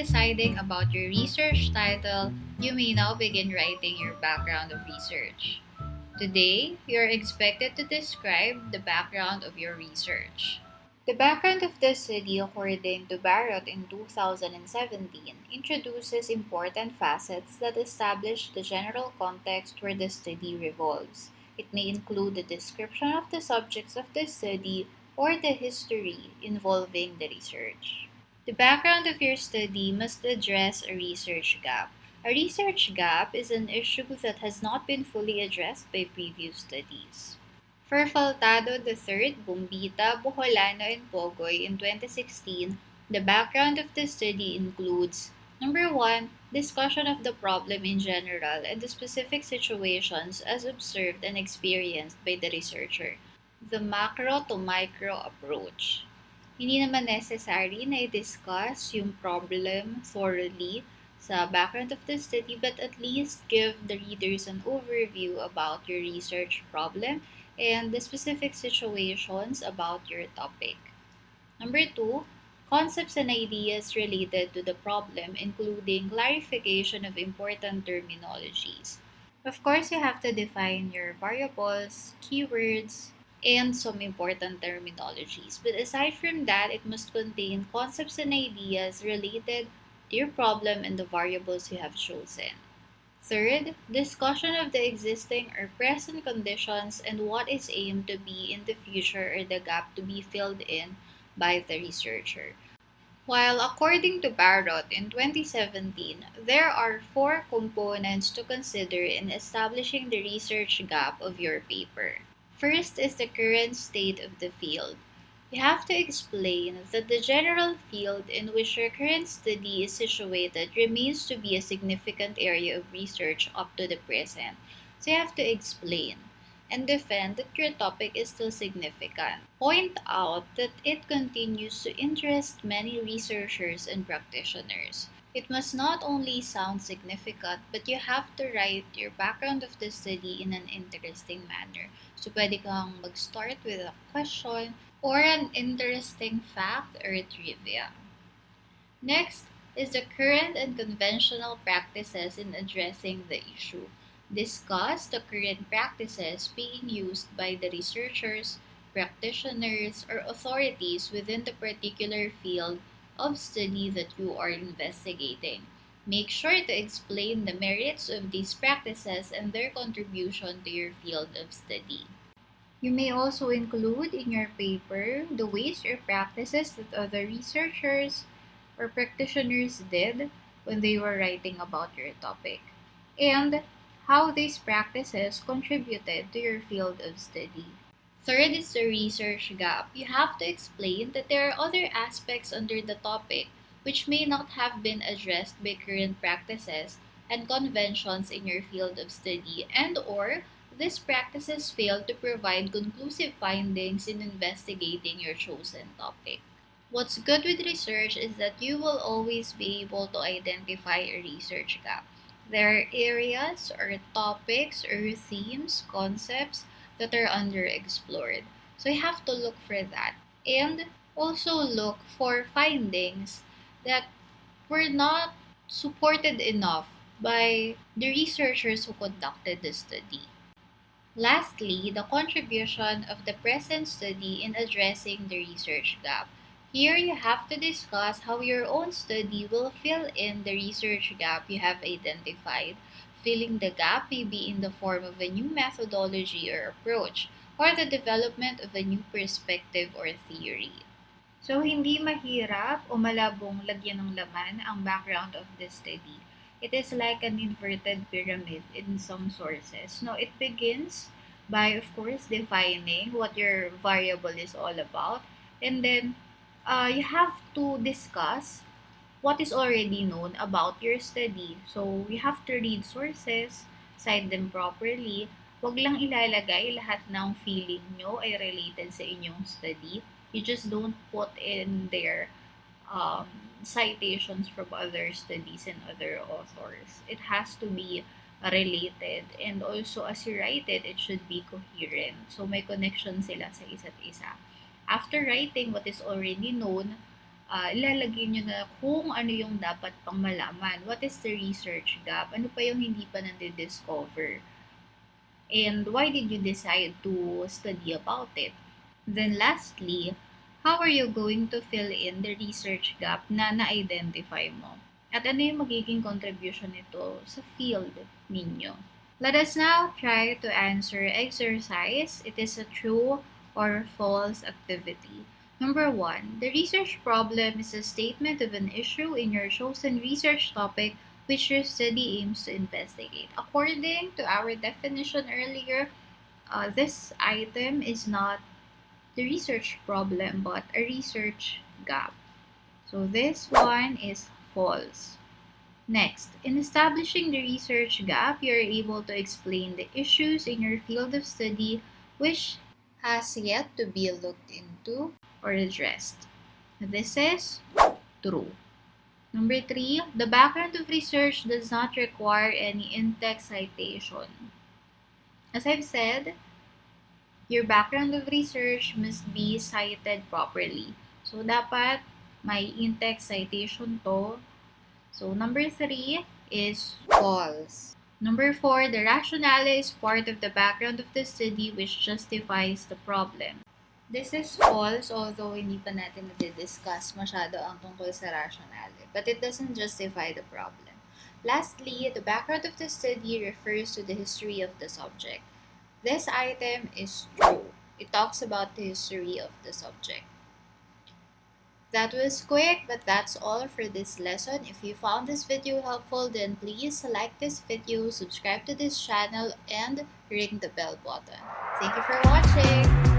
deciding about your research title, you may now begin writing your background of research. Today, you're expected to describe the background of your research. The background of the study, according to Barrot in 2017, introduces important facets that establish the general context where the study revolves. It may include the description of the subjects of the study or the history involving the research. The background of your study must address a research gap. A research gap is an issue that has not been fully addressed by previous studies. For Faltado III, Bumbita, Boholano, and Pogoy in 2016, the background of the study includes number 1, discussion of the problem in general and the specific situations as observed and experienced by the researcher. The macro to micro approach. Hindi naman necessary na i-discuss yung problem thoroughly sa background of the study, but at least give the readers an overview about your research problem and the specific situations about your topic. Number 2, concepts and ideas related to the problem, including clarification of important terminologies. Of course, you have to define your variables, keywords, and some important terminologies. But aside from that, it must contain concepts and ideas related to your problem and the variables you have chosen. Third, discussion of the existing or present conditions and what is aimed to be in the future or the gap to be filled in by the researcher. While according to Barrot in 2017, there are four components to consider in establishing the research gap of your paper. First is the current state of the field. You have to explain that the general field in which your current study is situated remains to be a significant area of research up to the present. So you have to explain and defend that your topic is still significant. Point out that it continues to interest many researchers and practitioners. It must not only sound significant, but you have to write your background of the study in an interesting manner. So pwede kang mag-start with a question or an interesting fact or trivia. Next is the current and conventional practices in addressing the issue. Discuss the current practices being used by the researchers, practitioners, or authorities within the particular field of study that you are investigating. Make sure to explain the merits of these practices and their contribution to your field of study. You may also include in your paper the ways or practices that other researchers or practitioners did when they were writing about your topic, and how these practices contributed to your field of study. Third is the research gap. You have to explain that there are other aspects under the topic which may not have been addressed by current practices and conventions in your field of study, and or these practices fail to provide conclusive findings in investigating your chosen topic. What's good with research is that you will always be able to identify a research gap. There are areas or topics or themes, concepts that are underexplored. So you have to look for that. And also look for findings that were not supported enough by the researchers who conducted the study. Lastly, the contribution of the present study in addressing the research gap. Here you have to discuss how your own study will fill in the research gap you have identified. Filling the gap may be in the form of a new methodology or approach, or the development of a new perspective or theory. So, hindi mahirap o malabong lagyan ng laman ang background of the study. It is like an inverted pyramid in some sources. No, it begins by, of course, defining what your variable is all about. And then, you have to discuss what is already known about your study. So, you have to read sources, cite them properly. Huwag lang ilalagay lahat ng feeling nyo ay related sa inyong study. You just don't put in there citations from other studies and other authors. It has to be related, and also as you write it, it should be coherent. So may connection sila sa isa't isa. After writing what is already known, ilalagay nyo na kung ano yung dapat pang malaman. What is the research gap? Ano pa yung hindi pa nade-discover? And why did you decide to study about it? Then lastly, how are you going to fill in the research gap na na-identify mo? At ano yung magiging contribution nito sa field ninyo? Let us now try to answer exercise. It is a true or false activity. Number 1, the research problem is a statement of an issue in your chosen research topic which your study aims to investigate. According to our definition earlier, this item is not the research problem but a research gap. So this one is false. Next, in establishing the research gap, you are able to explain the issues in your field of study which has yet to be looked into or addressed. This is true. Number 3, the background of research does not require any in-text citation. As I've said, your background of research must be cited properly. So, dapat may in-text citation to. So, number 3 is false. Number 4, the rationale is part of the background of the study which justifies the problem. This is false, although hindi pa natin na-discuss masyado ang tungkol sa rationale, but it doesn't justify the problem. Lastly, the background of the study refers to the history of the subject. This item is true. It talks about the history of the subject. That was quick, but that's all for this lesson. If you found this video helpful, then please like this video, subscribe to this channel, and ring the bell button. Thank you for watching!